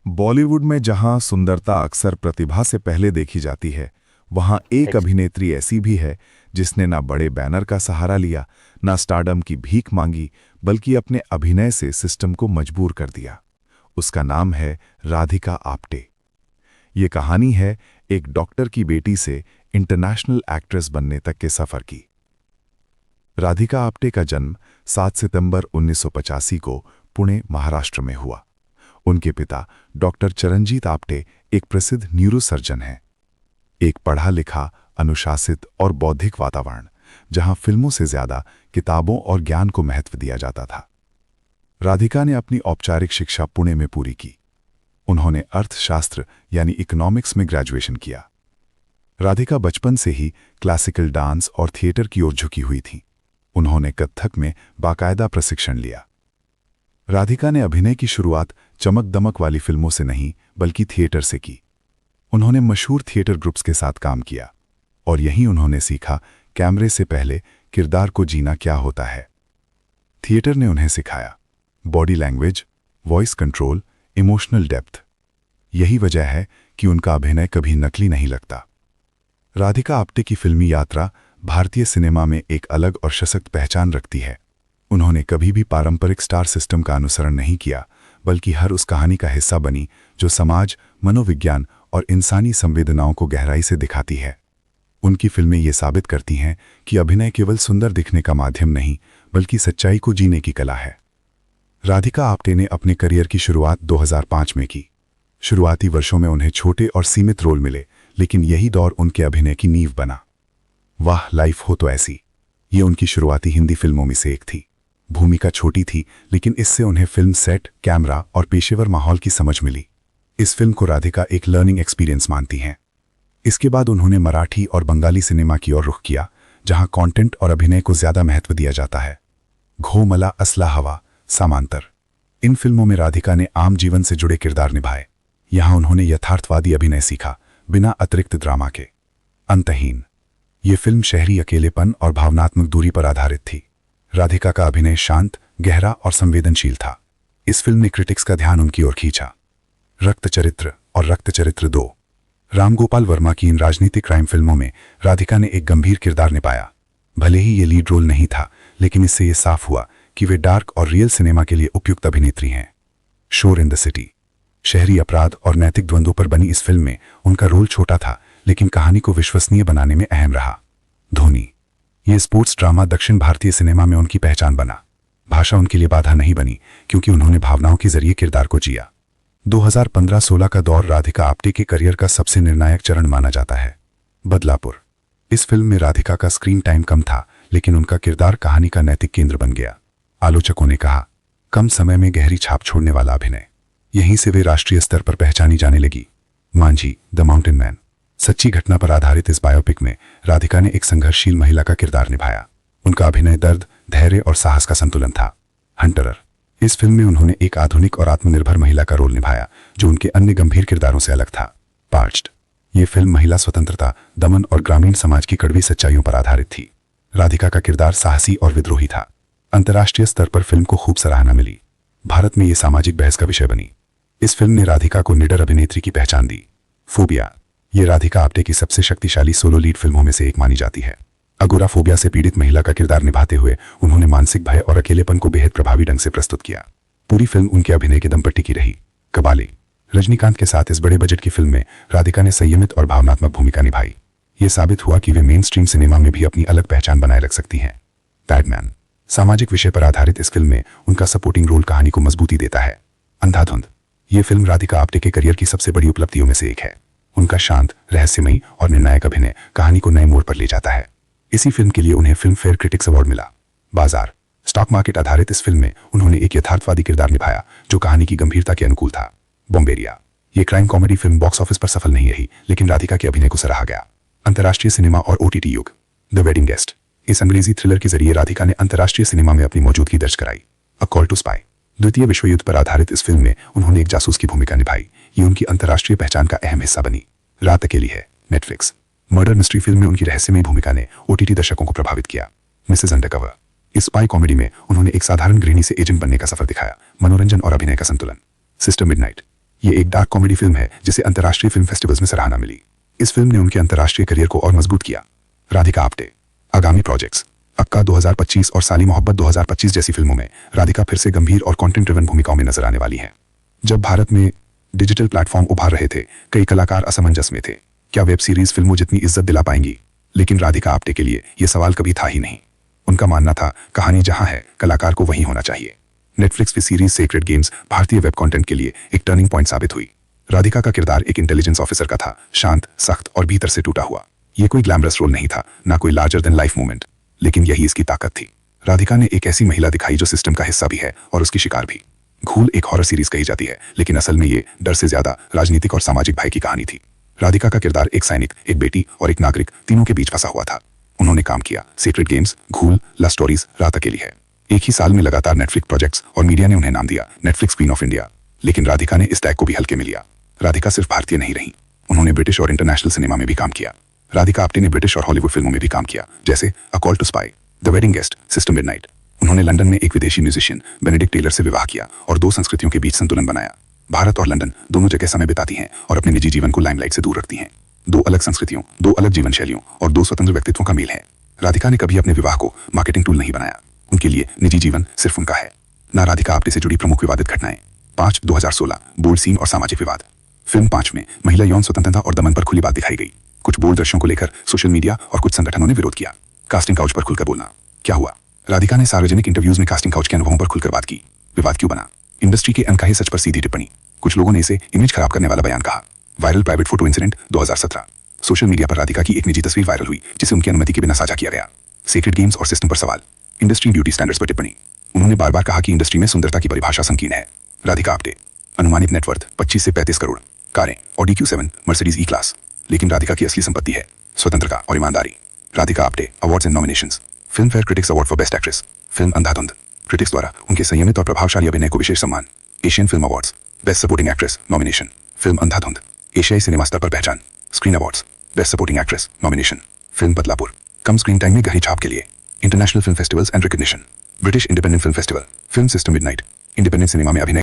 बॉलीवुड में जहां सुंदरता अक्सर प्रतिभा से पहले देखी जाती है, वहां एक अभिनेत्री ऐसी भी है जिसने ना बड़े बैनर का सहारा लिया, ना स्टारडम की भीख मांगी, बल्कि अपने अभिनय से सिस्टम को मजबूर कर दिया। उसका नाम है राधिका आप्टे। ये कहानी है एक डॉक्टर की बेटी से इंटरनेशनल एक्ट्रेस बनने तक के सफर की। राधिका आप्टे का जन्म 7 सितंबर 1985 को पुणे, महाराष्ट्र में हुआ। उनके पिता डॉक्टर चरणजीत आप्टे एक प्रसिद्ध न्यूरोसर्जन हैं। एक पढ़ा लिखा, अनुशासित और बौद्धिक वातावरण, जहां फिल्मों से ज्यादा किताबों और ज्ञान को महत्व दिया जाता था। राधिका ने अपनी औपचारिक शिक्षा पुणे में पूरी की। उन्होंने अर्थशास्त्र यानी इकोनॉमिक्स में ग्रेजुएशन किया। राधिका बचपन से ही क्लासिकल डांस और थिएटर की ओर झुकी हुई थी। उन्होंने कथक में बाकायदा प्रशिक्षण लिया। राधिका ने अभिनय की शुरुआत चमक दमक वाली फिल्मों से नहीं, बल्कि थिएटर से की। उन्होंने मशहूर थिएटर ग्रुप्स के साथ काम किया और यहीं उन्होंने सीखा कैमरे से पहले किरदार को जीना क्या होता है। थिएटर ने उन्हें सिखाया body language, voice control, emotional depth. यही वजह है कि उनका अभिनय कभी नकली नहीं लगता। राधिका आप्टे की फिल्मी यात्रा भारतीय सिनेमा में एक अलग और सशक्त पहचान रखती है। उन्होंने कभी भी पारंपरिक स्टार सिस्टम का अनुसरण नहीं किया, बल्कि हर उस कहानी का हिस्सा बनी जो समाज, मनोविज्ञान और इंसानी संवेदनाओं को गहराई से दिखाती है। उनकी फिल्में ये साबित करती हैं कि अभिनय केवल सुंदर दिखने का माध्यम नहीं, बल्कि सच्चाई को जीने की कला है। राधिका आप्टे ने अपने करियर की शुरुआत 2005 में की। शुरुआती वर्षों में उन्हें छोटे और सीमित रोल मिले, लेकिन यही दौर उनके अभिनय की नींव बना। वाह लाइफ हो तो ऐसी, ये उनकी शुरुआती हिंदी फिल्मों में से एक थी। भूमिका छोटी थी, लेकिन इससे उन्हें फिल्म सेट, कैमरा और पेशेवर माहौल की समझ मिली। इस फिल्म को राधिका एक लर्निंग एक्सपीरियंस मानती हैं। इसके बाद उन्होंने मराठी और बंगाली सिनेमा की ओर रुख किया, जहां कंटेंट और अभिनय को ज्यादा महत्व दिया जाता है। घो मला असला हवा, समांतर, इन फिल्मों में राधिका ने आम जीवन से जुड़े किरदार निभाए। यहां उन्होंने यथार्थवादी अभिनय सीखा, बिना अतिरिक्त ड्रामा के। अंतहीन, ये फिल्म शहरी अकेलेपन और भावनात्मक दूरी पर आधारित थी। राधिका का अभिनय शांत, गहरा और संवेदनशील था। इस फिल्म ने क्रिटिक्स का ध्यान उनकी ओर खींचा। रक्त चरित्र और रक्त चरित्र 2, रामगोपाल वर्मा की इन राजनीतिक क्राइम फिल्मों में राधिका ने एक गंभीर किरदार निभाया। भले ही ये लीड रोल नहीं था, लेकिन इससे ये साफ हुआ कि वे डार्क और रियल सिनेमा के लिए उपयुक्त अभिनेत्री हैं। शोर इन द सिटी, शहरी अपराध और नैतिक द्वंद्वों पर बनी इस फिल्म में उनका रोल छोटा था, लेकिन कहानी को विश्वसनीय बनाने में अहम रहा। धोनी, ये स्पोर्ट्स ड्रामा दक्षिण भारतीय सिनेमा में उनकी पहचान बना। भाषा उनके लिए बाधा नहीं बनी, क्योंकि उन्होंने भावनाओं के जरिए किरदार को जिया। 2015-16 का दौर राधिका आप्टे के करियर का सबसे निर्णायक चरण माना जाता है। बदलापुर, इस फिल्म में राधिका का स्क्रीन टाइम कम था, लेकिन उनका किरदार कहानी का नैतिक केंद्र बन गया। आलोचकों ने कहा, कम समय में गहरी छाप छोड़ने वाला अभिनय। यहीं से वे राष्ट्रीय स्तर पर पहचानी जाने लगी। मांझी, द माउंटेन मैन, सच्ची घटना पर आधारित इस बायोपिक में राधिका ने एक संघर्षशील महिला का किरदार निभाया। उनका अभिनय दर्द, धैर्य और साहस का संतुलन था। हंटरर, इस फिल्म में उन्होंने एक आधुनिक और आत्मनिर्भर महिला का रोल निभाया, जो उनके अन्य गंभीर किरदारों से अलग था। पार्च्ड, ये फिल्म महिला स्वतंत्रता, दमन और ग्रामीण समाज की कड़वी सच्चाइयों पर आधारित थी। राधिका का किरदार साहसी और विद्रोही था। अंतर्राष्ट्रीय स्तर पर फिल्म को खूब सराहना मिली। भारत में ये सामाजिक बहस का विषय बनी। इस फिल्म ने राधिका को निडर अभिनेत्री की पहचान दी। फोबिया, ये राधिका आप्टे की सबसे शक्तिशाली सोलो लीड फिल्मों में से एक मानी जाती है। अगोराफोबिया से पीड़ित महिला का किरदार निभाते हुए उन्होंने मानसिक भय और अकेलेपन को बेहद प्रभावी ढंग से प्रस्तुत किया। पूरी फिल्म उनके अभिनय के दम पर टिकी रही। कबाली, रजनीकांत के साथ इस बड़े बजट की फिल्म में राधिका ने संयमित और भावनात्मक भूमिका निभाई। ये साबित हुआ कि वे मेन स्ट्रीम सिनेमा में भी अपनी अलग पहचान बनाए रख सकती हैं। पैडमैन, सामाजिक विषय पर आधारित इस फिल्म में उनका सपोर्टिंग रोल कहानी को मजबूती देता है। अंधाधुंध, ये फिल्म राधिका आप्टे के करियर की सबसे बड़ी उपलब्धियों में से एक है। उनका शांत, रहस्यमयी और निर्णायक अभिनय कहानी को नए मोड़ पर ले जाता है। इसी फिल्म के लिए उन्हें फिल्म फेयर क्रिटिक्स अवार्ड मिला। बाजार, स्टॉक मार्केट आधारित इस फिल्म में उन्होंने एक यथार्थवादी किरदार निभाया, जो कहानी की गंभीरता के अनुकूल था। बॉम्बेरिया, ये crime comedy film box office पर सफल नहीं रही, लेकिन राधिका के अभिनय को सराहा गया। अंतर्राष्ट्रीय सिनेमा और ओटीटी युग, द वेडिंग गेस्ट, इस अंग्रेजी थ्रिलर के जरिए राधिका ने अंतर्राष्ट्रीय सिनेमा में अपनी मौजूदगी दर्ज कराई। अ कॉल टू स्पाई, द्वितीय विश्व युद्ध पर आधारित इस फिल्म में उन्होंने एक जासूस की भूमिका निभाई। ये उनकी अंतर्राष्ट्रीय पहचान का अहम हिस्सा बनी। रात अकेली है, नेटफ्लिक्स, मर्डर मिस्ट्री फिल्म में उनकी रहस्यमयी भूमिका ने ओटीटी दर्शकों को प्रभावित किया। मिसेस अंडरकवर, इस स्पाई कॉमेडी में उन्होंने एक साधारण गृहिणी से एजेंट बनने का सफर दिखाया। मनोरंजन और अभिनय का संतुलन। सिस्टर मिडनाइट, ये एक डार्क कॉमेडी फिल्म है जिसे अंतर्राष्ट्रीय फिल्म फेस्टिवल्स में सराहना मिली। इस फिल्म ने उनके अंतर्राष्ट्रीय करियर को और मजबूत किया। राधिका आप्टे। आगामी प्रोजेक्ट्स। अक्का 2025 और साली मोहब्बत 2025 जैसी फिल्मों में राधिका फिर से गंभीर और कंटेंट ड्रिवन भूमिकाओं में नजर आने वाली हैं। जब भारत में डिजिटल प्लेटफॉर्म उभार रहे थे, कई कलाकार असमंजस में थे। क्या वेब सीरीज फिल्मों जितनी इज्जत दिला पाएंगी? लेकिन राधिका आप्टे के लिए यह सवाल कभी था ही नहीं। उनका मानना था, कहानी जहां है, कलाकार को वहीं होना चाहिए। नेटफ्लिक्स की सीरीज सेक्रेड गेम्स भारतीय वेब कंटेंट के लिए एक टर्निंग पॉइंट साबित हुई। राधिका का किरदार एक इंटेलिजेंस ऑफिसर का था, शांत, सख्त और भीतर से टूटा हुआ। यह कोई ग्लैमरस रोल नहीं था, ना कोई लार्जर देन लाइफ मूवमेंट, लेकिन यही इसकी ताकत थी। राधिका ने एक ऐसी महिला दिखाई जो सिस्टम का हिस्सा भी है और उसकी शिकार भी। घूल एक हॉरर सीरीज कही जाती है, लेकिन असल में ये डर से ज्यादा राजनीतिक और सामाजिक भय की कहानी थी। राधिका का किरदार एक सैनिक, एक बेटी और एक नागरिक, तीनों के बीच फंसा हुआ था। उन्होंने काम किया सेक्रेड गेम्स, घूल, लव स्टोरीज, रात अकेली है। एक ही साल में लगातार नेटफ्लिक्स प्रोजेक्ट्स और मीडिया ने उन्हें नाम दिया नेटफ्लिक्स क्वीन ऑफ इंडिया। लेकिन राधिका ने इस टैग को भी हल्के में लिया। राधिका सिर्फ भारतीय नहीं रही, उन्होंने ब्रिटिश और इंटरनेशनल सिनेमा में भी काम किया। राधिका आप्टे ने ब्रिटिश और हॉलीवुड फिल्मों में भी काम किया, जैसे a call to spy, the wedding guest, sister midnight. उन्होंने लंदन में एक विदेशी म्यूजिशियन बेनेडिक्ट टेलर से विवाह किया और दो संस्कृतियों के बीच संतुलन बनाया। भारत और लंदन दोनों जगह समय बिताती हैं और अपने निजी जीवन को लाइमलाइट से दूर रखती हैं। दो अलग संस्कृतियों, दो अलग जीवन शैलियों और दो स्वतंत्र व्यक्तित्वों का मेल है। राधिका ने कभी अपने विवाह को मार्केटिंग टूल नहीं बनाया। उनके लिए निजी जीवन सिर्फ उनका है। ना राधिका आप्टे से जुड़ी प्रमुख विवादित घटनाएं। 5/2016 बोल्ड सीन और सामाजिक विवाद। फिल्म 5 में महिला यौन स्वतंत्रता और दमन पर खुली बात दिखाई गई। कुछ बोल्ड दृश्यों को लेकर सोशल मीडिया और कुछ संगठनों ने विरोध किया। कास्टिंग काउच पर खुलकर बोलना। क्या हुआ? राधिका ने सार्वजनिक इंटरव्यूज में कास्टिंग काउच के अनुभवों पर खुलकर बात की। विवाद क्यों बना? इंडस्ट्री के अनकहे सच पर सीधी टिप्पणी। कुछ लोगों ने इसे इमेज खराब करने वाला बयान कहा। Viral private photo incident 2017। Social media पर राधिका की एक निजी तस्वीर वायरल हुई जिसे उनकी अनुमति के बिना साझा किया गया। सेक्रेड गेम्स और सिस्टम पर सवाल। इंडस्ट्री ब्यूटी स्टैंडर्ड्स पर टिप्पणी। उन्होंने बार बार कहा कि इंडस्ट्री में सुंदरता की परिभाषा संकीर्ण है। राधिका आप्टे। अनुमानित नेटवर्थ 25 से 35 करोड़। कारें ऑडी Q7, मर्सिडीज ई क्लास। लेकिन राधिका की असली संपत्ति है स्वतंत्रता और ईमानदारी। Radhika Apte awards and nominations. Filmfare critics award for best actress, film Andhadhun. Critics द्वारा उनके संयमित और प्रभावशाली अभिनय को विशेष सम्मान। Asian film awards, best supporting actress nomination, film Andhadhun. एशियाई सिनेमा स्तर पर पहचान। Screen awards, best supporting actress nomination, film Badlapur. कम स्क्रीन टाइम में गहरी छाप के लिए international film festivals and recognition. British independent film festival, film system midnight. Independent cinema में अभिनय